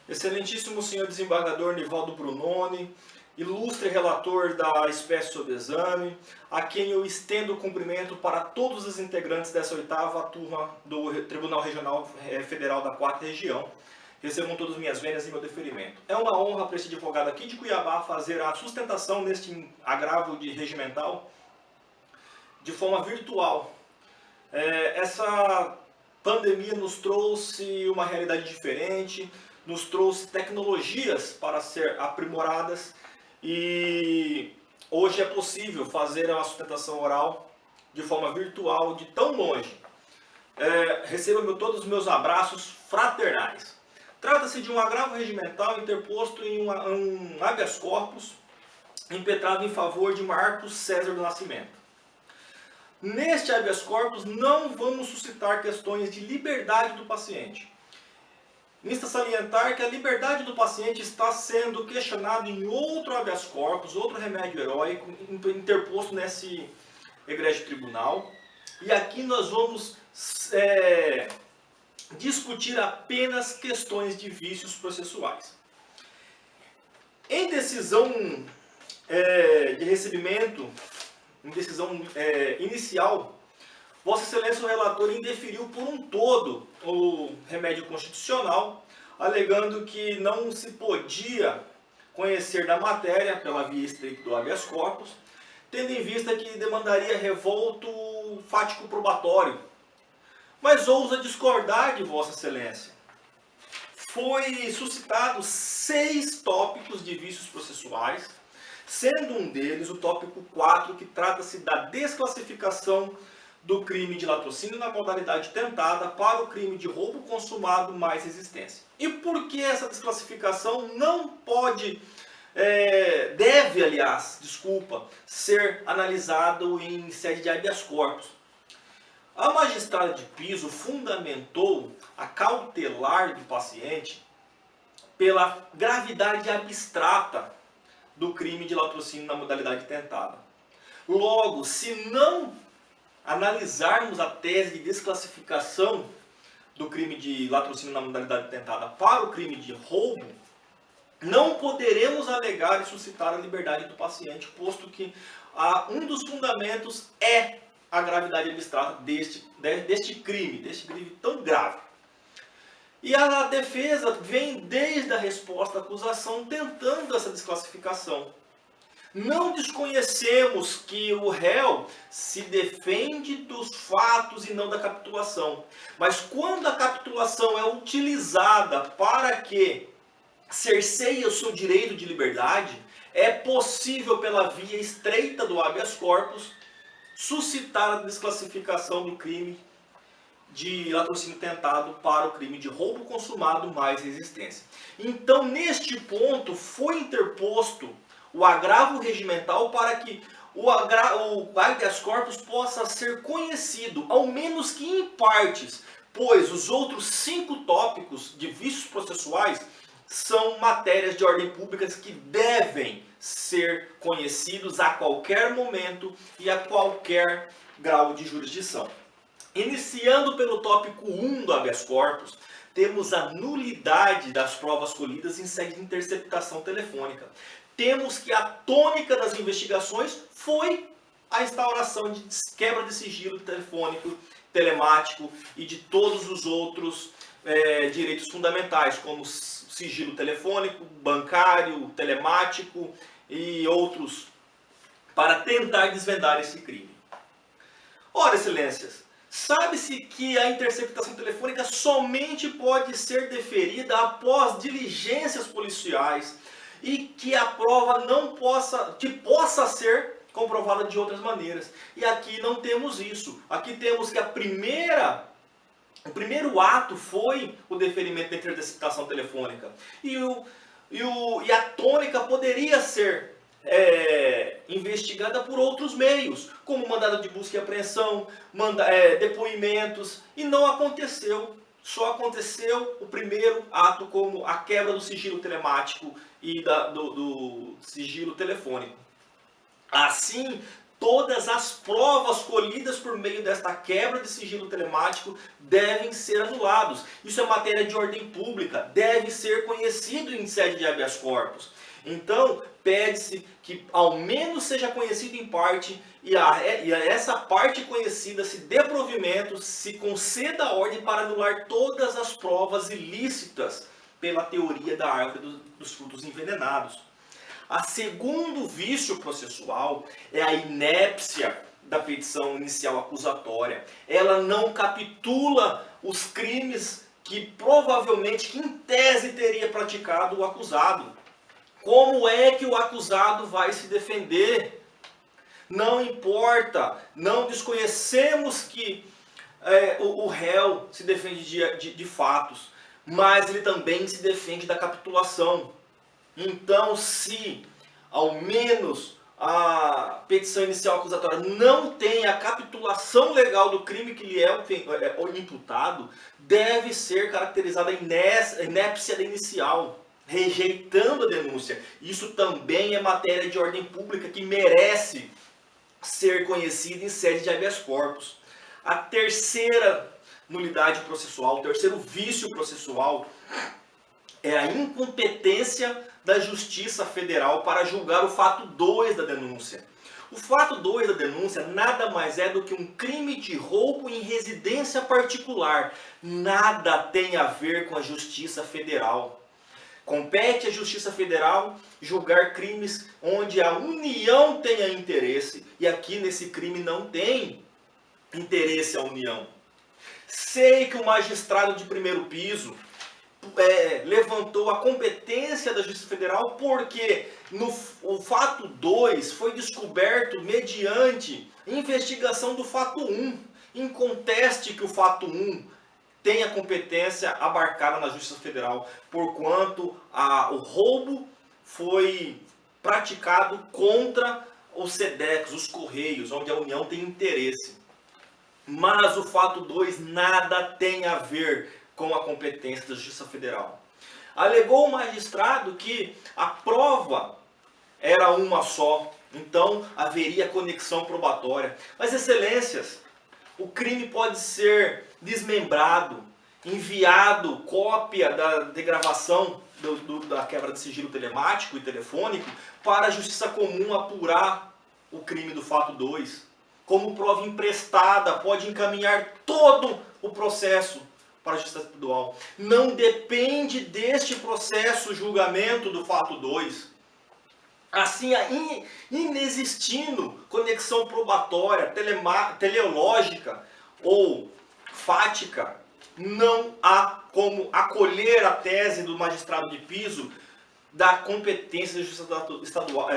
Excelentíssimo senhor desembargador Nivaldo Brunoni, ilustre relator da espécie sob exame, a quem eu estendo o cumprimento para todos os integrantes dessa oitava turma do Tribunal Regional Federal da 4ª Região. Recebam todas minhas vênias e meu deferimento. É uma honra para este advogado aqui de Cuiabá fazer a sustentação neste agravo regimental de forma virtual. Essa pandemia nos trouxe uma realidade diferente, nos trouxe tecnologias para ser aprimoradas e hoje é possível fazer a sustentação oral de forma virtual de tão longe. Receba todos os meus abraços fraternais. Trata-se de um agravo regimental interposto em um habeas corpus impetrado em favor de Marcos César do Nascimento. Neste habeas corpus não vamos suscitar questões de liberdade do paciente. Insta salientar que a liberdade do paciente está sendo questionada em outro habeas corpus, outro remédio heróico, interposto nesse egrégio tribunal. E aqui nós vamos discutir apenas questões de vícios processuais. Em decisão de recebimento, em decisão inicial, Vossa Excelência o relator indeferiu por um todo o remédio constitucional, alegando que não se podia conhecer da matéria pela via estricta do habeas corpus, tendo em vista que demandaria revolto fático probatório. Mas ousa discordar de Vossa Excelência. Foi suscitado 6 tópicos de vícios processuais, sendo um deles o tópico 4, que trata-se da desclassificação do crime de latrocínio na modalidade tentada para o crime de roubo consumado mais resistência. E por que essa desclassificação não pode, ser analisado em sede de habeas corpus? A magistrada de piso fundamentou a cautelar do paciente pela gravidade abstrata do crime de latrocínio na modalidade tentada. Logo, se não analisarmos a tese de desclassificação do crime de latrocínio na modalidade tentada para o crime de roubo, não poderemos alegar e suscitar a liberdade do paciente, posto que um dos fundamentos é a gravidade abstrata deste crime tão grave. E a defesa vem desde a resposta à acusação tentando essa desclassificação. Não desconhecemos que o réu se defende dos fatos e não da capitulação. Mas quando a capitulação é utilizada para que cerceie o seu direito de liberdade, é possível, pela via estreita do habeas corpus, suscitar a desclassificação do crime de latrocínio tentado para o crime de roubo consumado mais resistência. Então, neste ponto, foi interposto o agravo regimental para que o habeas corpus possa ser conhecido, ao menos que em partes, pois os outros 5 tópicos de vícios processuais são matérias de ordem pública que devem ser conhecidos a qualquer momento e a qualquer grau de jurisdição. Iniciando pelo tópico 1 do habeas corpus, temos a nulidade das provas colhidas em sede de interceptação telefônica. Temos que a tônica das investigações foi a instauração de quebra de sigilo telefônico, telemático e de todos os outros direitos fundamentais, como sigilo telefônico, bancário, telemático e outros, para tentar desvendar esse crime. Ora, excelências, sabe-se que a interceptação telefônica somente pode ser deferida após diligências policiais e que a prova possa ser comprovada de outras maneiras. E aqui não temos isso. Aqui temos que o primeiro ato foi o deferimento da interceptação telefônica. E a tônica poderia ser investigada por outros meios, como mandado de busca e apreensão, depoimentos, e não aconteceu. Só aconteceu o primeiro ato, como a quebra do sigilo telemático e do sigilo telefônico. Assim, todas as provas colhidas por meio desta quebra de sigilo telemático devem ser anulados. Isso é matéria de ordem pública, deve ser conhecido em sede de habeas corpus. Então, pede-se que ao menos seja conhecido em parte e a essa parte conhecida se dê provimento, se conceda a ordem para anular todas as provas ilícitas pela teoria da árvore dos frutos envenenados. A segundo vício processual é a inépcia da petição inicial acusatória. Ela não capitula os crimes que provavelmente, que em tese teria praticado o acusado. Como é que o acusado vai se defender? Não importa, não desconhecemos que o réu se defende de fatos, mas ele também se defende da capitulação. Então, se ao menos a petição inicial acusatória não tem a capitulação legal do crime que lhe é imputado, deve ser caracterizada a inépcia da inicial, rejeitando a denúncia. Isso também é matéria de ordem pública que merece ser conhecida em sede de habeas corpus. A terceira nulidade processual, o terceiro vício processual é a incompetência da Justiça Federal para julgar o fato 2 da denúncia. O fato 2 da denúncia nada mais é do que um crime de roubo em residência particular. Nada tem a ver com a Justiça Federal. Compete à Justiça Federal julgar crimes onde a União tenha interesse. E aqui nesse crime não tem interesse a União. Sei que o magistrado de primeiro piso levantou a competência da Justiça Federal porque o fato 2 foi descoberto mediante investigação do fato 1. Inconteste que o fato 1 tem a competência abarcada na Justiça Federal, porquanto o roubo foi praticado contra os SEDEX, os Correios, onde a União tem interesse. Mas o fato 2 nada tem a ver com a competência da Justiça Federal. Alegou o magistrado que a prova era uma só, então haveria conexão probatória. Mas, excelências, o crime pode ser desmembrado, enviado cópia de gravação da quebra de sigilo telemático e telefônico para a Justiça Comum apurar o crime do fato 2. Como prova emprestada, pode encaminhar todo o processo para a Justiça Estadual. Não depende deste processo julgamento do fato 2. Assim, inexistindo conexão probatória, teleológica ou fática, não há como acolher a tese do magistrado de piso da competência da Justiça Estadual,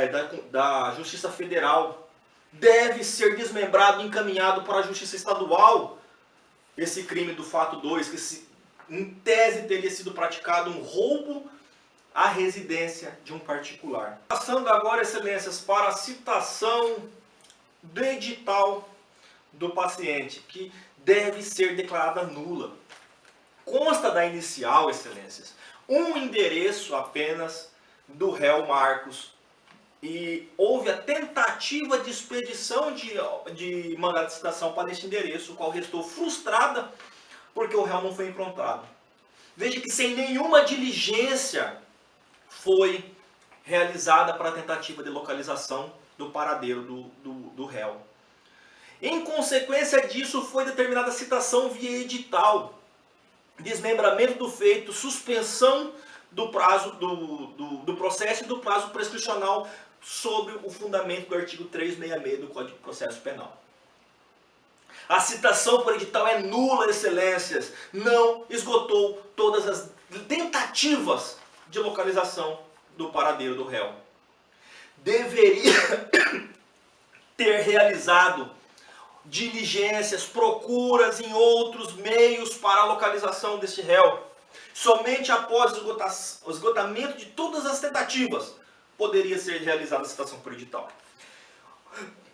da Justiça Federal. Deve ser desmembrado e encaminhado para a Justiça Estadual esse crime do fato 2, que em tese teria sido praticado um roubo à residência de um particular. Passando agora, excelências, para a citação do edital do paciente, que deve ser declarada nula. Consta da inicial, excelências, um endereço apenas do réu Marcos, e houve a tentativa de expedição de mandado de citação para este endereço, o qual restou frustrada porque o réu não foi improntado. Veja que sem nenhuma diligência foi realizada para a tentativa de localização do paradeiro do réu. Em consequência disso, foi determinada a citação via edital, desmembramento do feito, suspensão do prazo do processo e do prazo prescricional sobre o fundamento do artigo 366 do Código de Processo Penal. A citação por edital é nula, excelências. Não esgotou todas as tentativas de localização do paradeiro do réu. Deveria ter realizado diligências, procuras em outros meios para a localização deste réu. Somente após o esgotamento de todas as tentativas poderia ser realizada a citação por edital.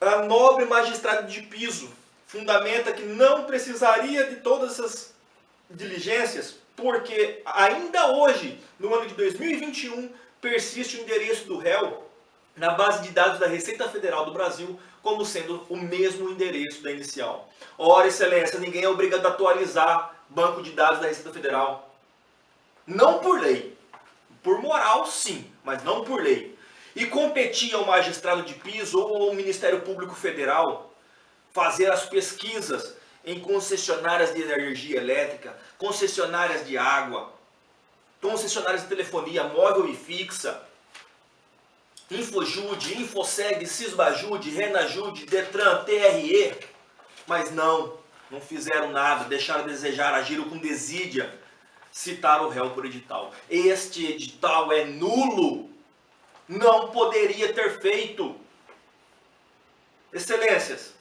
A nobre magistrado de piso fundamenta que não precisaria de todas essas diligências, porque ainda hoje, no ano de 2021, persiste o endereço do réu na base de dados da Receita Federal do Brasil como sendo o mesmo endereço da inicial. Ora, excelência, ninguém é obrigado a atualizar banco de dados da Receita Federal. Não por lei. Por moral, sim, mas não por lei. E competia ao magistrado de piso ou ao Ministério Público Federal fazer as pesquisas em concessionárias de energia elétrica, concessionárias de água, concessionárias de telefonia móvel e fixa, Infojude, Infoseg, Cisbajude, Renajude, Detran, TRE, mas não fizeram nada, deixaram a desejar, agiram com desídia, citaram o réu por edital. Este edital é nulo, não poderia ter feito. Excelências,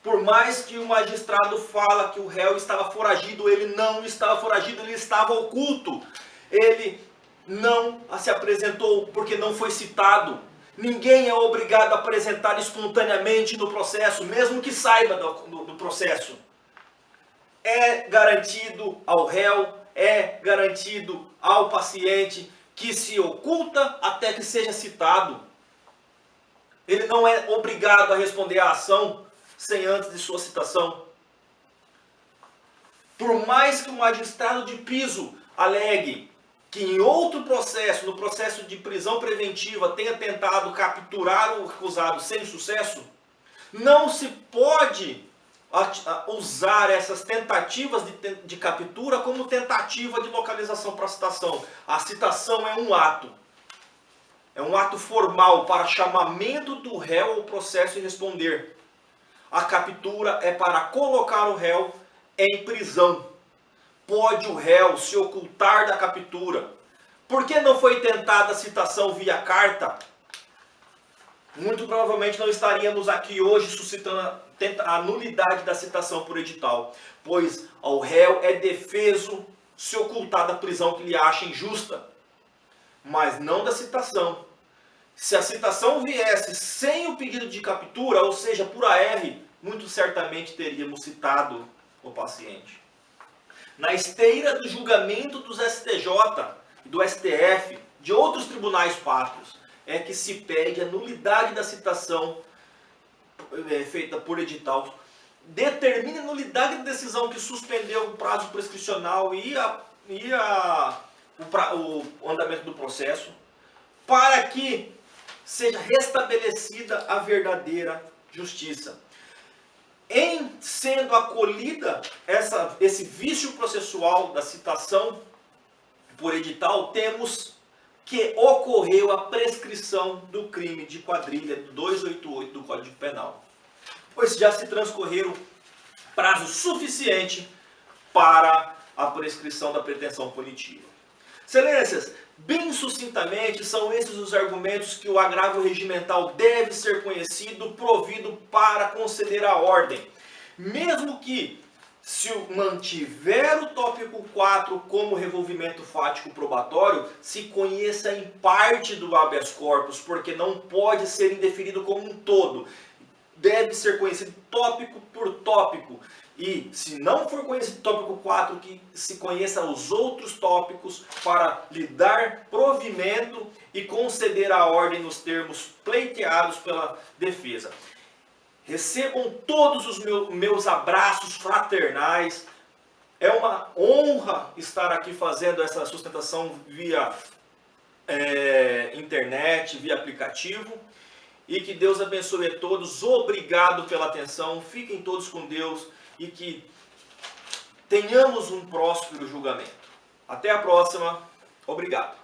por mais que o magistrado fala que o réu estava foragido, ele não estava foragido, ele estava oculto. Ele não se apresentou porque não foi citado. Ninguém é obrigado a apresentar espontaneamente no processo, mesmo que saiba do processo. É garantido ao réu, é garantido ao paciente que se oculta até que seja citado. Ele não é obrigado a responder à ação sem antes de sua citação. Por mais que o magistrado de piso alegue que em outro processo, no processo de prisão preventiva, tenha tentado capturar o acusado sem sucesso, não se pode usar essas tentativas de captura como tentativa de localização para a citação. A citação é um ato formal para chamamento do réu ao processo e responder. A captura é para colocar o réu em prisão. Pode o réu se ocultar da captura. Por que não foi tentada a citação via carta? Muito provavelmente não estaríamos aqui hoje suscitando a nulidade da citação por edital, pois ao réu é defeso se ocultar da prisão que lhe acha injusta, mas não da citação. Se a citação viesse sem o pedido de captura, ou seja, por AR, muito certamente teríamos citado o paciente. Na esteira do julgamento dos STJ, do STF, de outros tribunais pátrios, é que se pede a nulidade da citação feita por edital. Determine a nulidade da decisão que suspendeu o prazo prescricional e o andamento do processo, para que seja restabelecida a verdadeira justiça. Em sendo acolhida esse vício processual da citação por edital, temos que ocorreu a prescrição do crime de quadrilha do 288 do Código Penal, pois já se transcorreram prazo suficiente para a prescrição da pretensão punitiva. Excelências, bem sucintamente, são esses os argumentos que o agravo regimental deve ser conhecido, provido para conceder a ordem. Mesmo que, se mantiver o tópico 4 como revolvimento fático probatório, se conheça em parte do habeas corpus, porque não pode ser indeferido como um todo. Deve ser conhecido tópico por tópico. E, se não for conhecido tópico 4, que se conheça os outros tópicos para lhe dar provimento e conceder a ordem nos termos pleiteados pela defesa. Recebam todos os meus abraços fraternais. É uma honra estar aqui fazendo essa sustentação via internet, via aplicativo. E que Deus abençoe a todos. Obrigado pela atenção. Fiquem todos com Deus. E que tenhamos um próspero julgamento. Até a próxima. Obrigado.